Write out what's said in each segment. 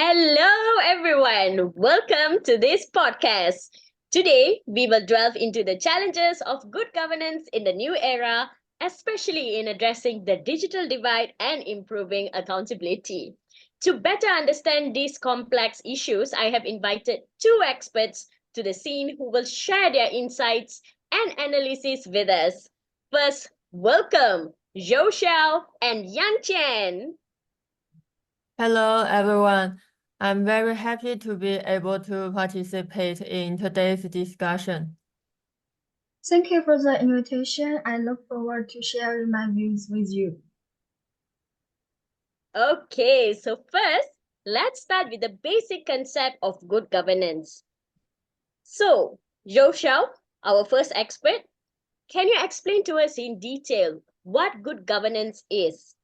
Hello, everyone. Welcome to this podcast. Today, we will delve into the challenges of good governance in the new era, especially in addressing the digital divide and improving accountability. To better understand these complex issues, I have invited two experts to the scene who will share their insights and analysis with us. First, welcome Xiao and Qian. Hello, everyone. I'm very happy to be able to participate in today's discussion. Thank you for the invitation. I look forward to sharing my views with you. Okay, so first, let's start with the basic concept of good governance. So, Xiao, our first expert, can you explain to us in detail what good governance is?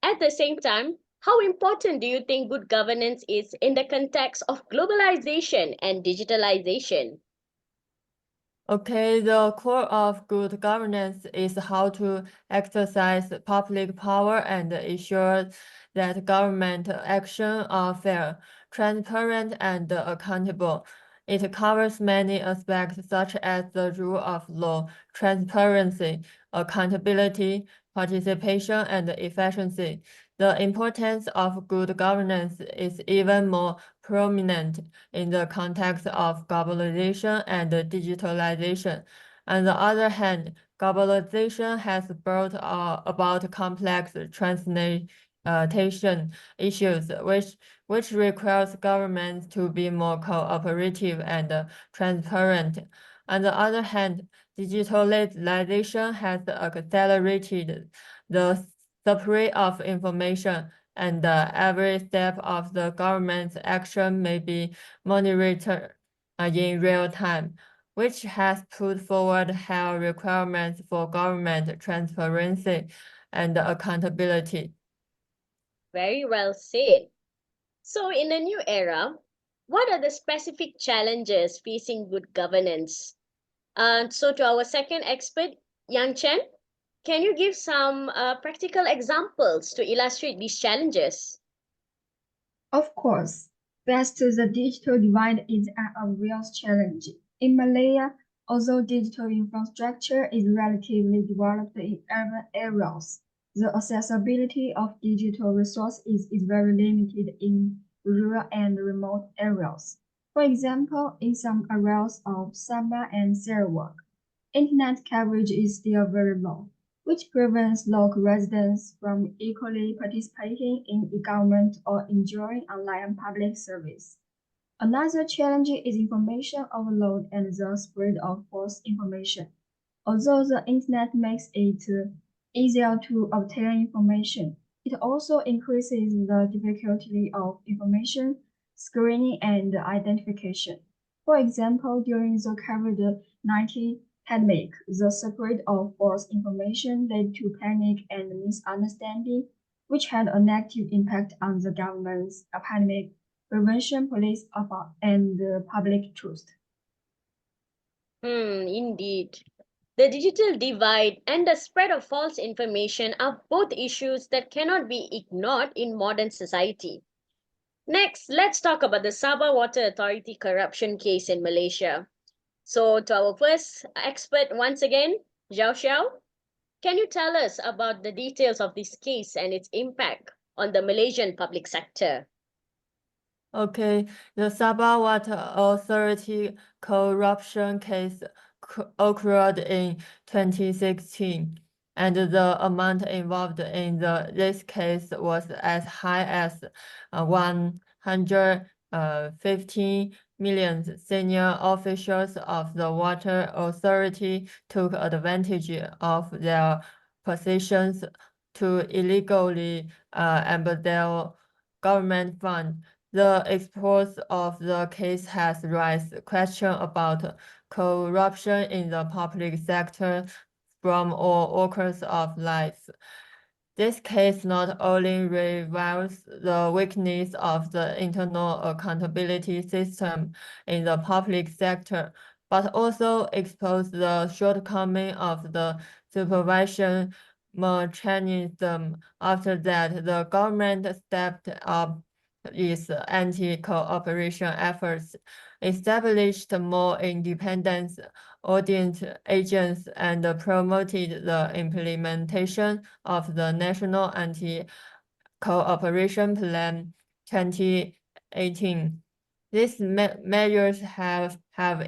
At the same time, how important do you think good governance is in the context of globalization and digitalization? Okay, the core of good governance is how to exercise public power and ensure that government action are fair, transparent, and accountable. It covers many aspects such as the rule of law, transparency, accountability, participation, and efficiency. The importance of good governance is even more prominent in the context of globalization and digitalization. On the other hand, globalization has brought about complex translation issues, which requires governments to be more cooperative and transparent. On the other hand, digitalization has accelerated the spread of information, and every step of the government's action may be monitored in real time, which has put forward high requirements for government transparency and accountability. Very well said. So, in the new era, what are the specific challenges facing good governance? So, to our second expert, Yang Chen, can you give some practical examples to illustrate these challenges? Of course, first, the digital divide is a real challenge. In Malaya, although digital infrastructure is relatively developed in urban areas, the accessibility of digital resources is very limited in rural and remote areas. For example, in some areas of Sabah and Sarawak, internet coverage is still very low, which prevents local residents from equally participating in e-government or enjoying online public service. Another challenge is information overload and the spread of false information. Although the internet makes it easier to obtain information, it also increases the difficulty of information screening and identification. For example, during the COVID-19 pandemic, the spread of false information led to panic and misunderstanding, which had a negative impact on the government's pandemic prevention, police, and public trust. Indeed. The digital divide and the spread of false information are both issues that cannot be ignored in modern society. Next, let's talk about the Sabah Water Authority corruption case in Malaysia. So, to our first expert once again, Xiao, can you tell us about the details of this case and its impact on the Malaysian public sector? Okay, the Sabah Water Authority corruption case occurred in 2016, and the amount involved in this case was as high as 115 million. Senior officials of the water authority took advantage of their positions to illegally embezzle government funds. The exports of the case has raised questions about corruption in the public sector from all walks of life. This case not only reveals the weakness of the internal accountability system in the public sector, but also exposes the shortcoming of the supervision mechanism. After that, the government stepped up its anti-cooperation efforts, established more independent audit agents, and promoted the implementation of the National Anti-Cooperation Plan 2018. These measures have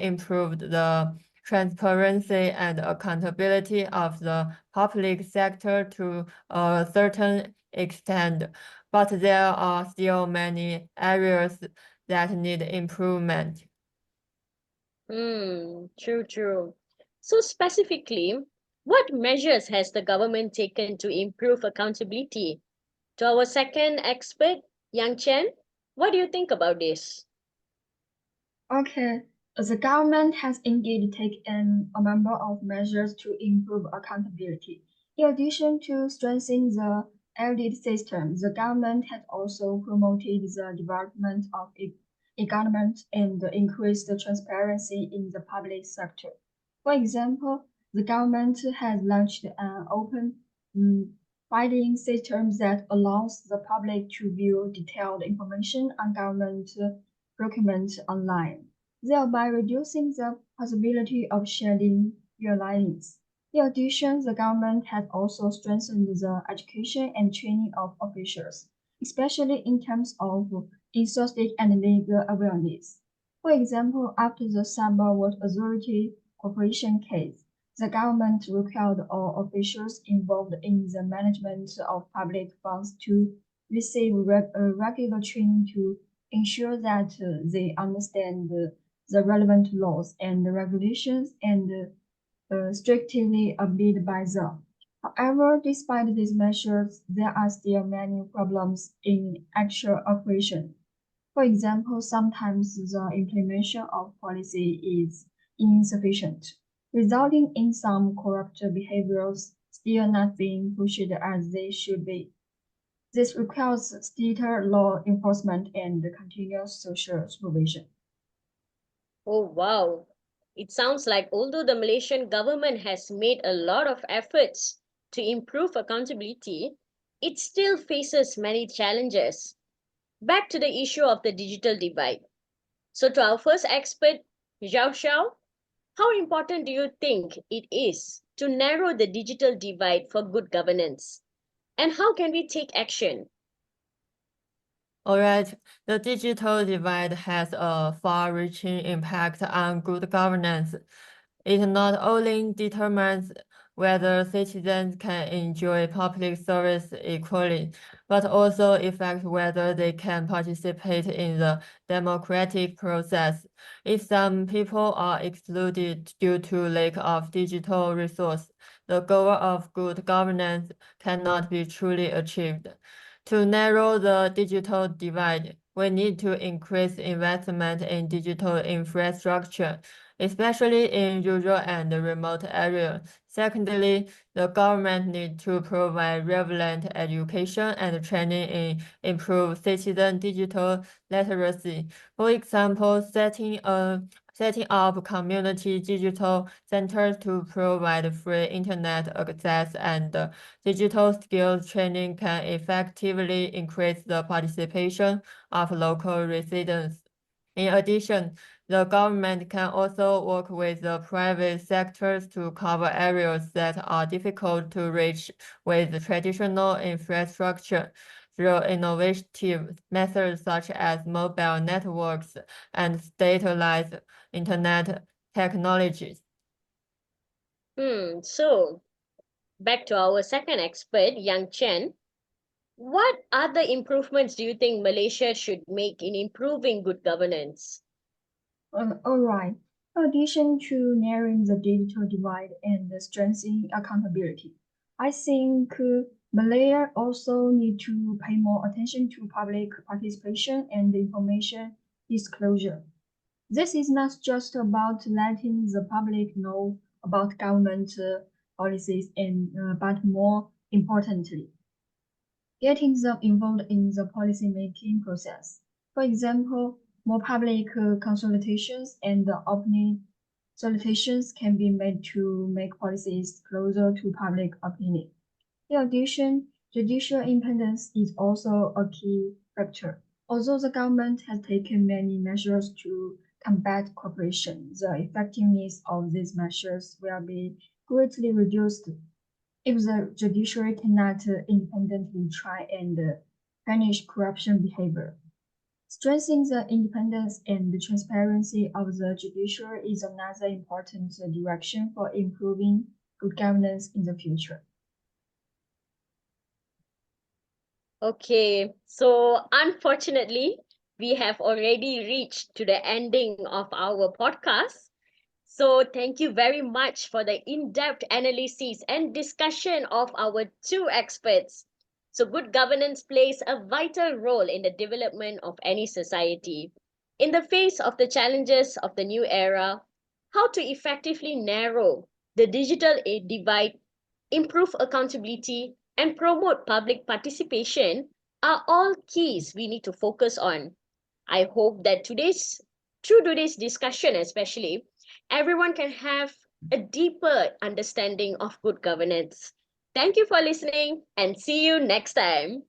improved the transparency and accountability of the public sector to a certain extent, but there are still many areas that need improvement. True. So specifically, what measures has the government taken to improve accountability? To our second expert, Yang Chen, what do you think about this? Okay, the government has indeed taken a number of measures to improve accountability. In addition to strengthening the audit system, the government has also promoted the development of e-government and increased the transparency in the public sector. For example, the government has launched an open filing system that allows the public to view detailed information on government documents online, thereby reducing the possibility of sharing violations. In addition, the government has also strengthened the education and training of officials, especially in terms of enthusiastic and legal awareness. For example, after the Cyber Water Authority Corporation case, the government required all officials involved in the management of public funds to receive regular training to ensure that they understand the relevant laws and regulations and strictly abide by them. However, despite these measures, there are still many problems in actual operation. For example, sometimes the implementation of policy is insufficient, resulting in some corrupt behaviors still not being pushed as they should be. This requires stricter law enforcement and continuous social supervision. Oh, wow. It sounds like although the Malaysian government has made a lot of efforts to improve accountability, it still faces many challenges. Back to the issue of the digital divide. So, to our first expert, Xiao, how important do you think it is to narrow the digital divide for good governance? And how can we take action? All right, the digital divide has a far-reaching impact on good governance. It not only determines whether citizens can enjoy public service equally, but also affects whether they can participate in the democratic process. If some people are excluded due to lack of digital resource, the goal of good governance cannot be truly achieved. To narrow the digital divide, we need to increase investment in digital infrastructure, especially in rural and remote areas. Secondly, the government needs to provide relevant education and training in improved citizen digital literacy. For example, setting up community digital centers to provide free internet access and digital skills training can effectively increase the participation of local residents. In addition, the government can also work with the private sectors to cover areas that are difficult to reach with traditional infrastructure through innovative methods such as mobile networks and satellite internet technologies. So back to our second expert, Yang Chen. What other improvements do you think Malaysia should make in improving good governance? All right. In addition to narrowing the digital divide and strengthening accountability, I think Malaya also need to pay more attention to public participation and information disclosure. This is not just about letting the public know about government policies, but more importantly, getting them involved in the policy-making process. For example, more public consultations and opening solicitations can be made to make policies closer to public opinion. In addition, judicial independence is also a key factor. Although the government has taken many measures to combat corruption, the effectiveness of these measures will be greatly reduced if the judiciary cannot independently try and punish corruption behavior. Strengthening the independence and the transparency of the judiciary is another important direction for improving good governance in the future. Okay, so unfortunately, we have already reached to the ending of our podcast. So thank you very much for the in-depth analysis and discussion of our two experts. So good governance plays a vital role in the development of any society. In the face of the challenges of the new era, how to effectively narrow the digital divide, improve accountability, and promote public participation are all keys we need to focus on. I hope that through today's discussion especially, everyone can have a deeper understanding of good governance. Thank you for listening and see you next time.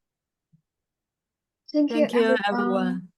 Thank you, Thank you, everyone. everyone.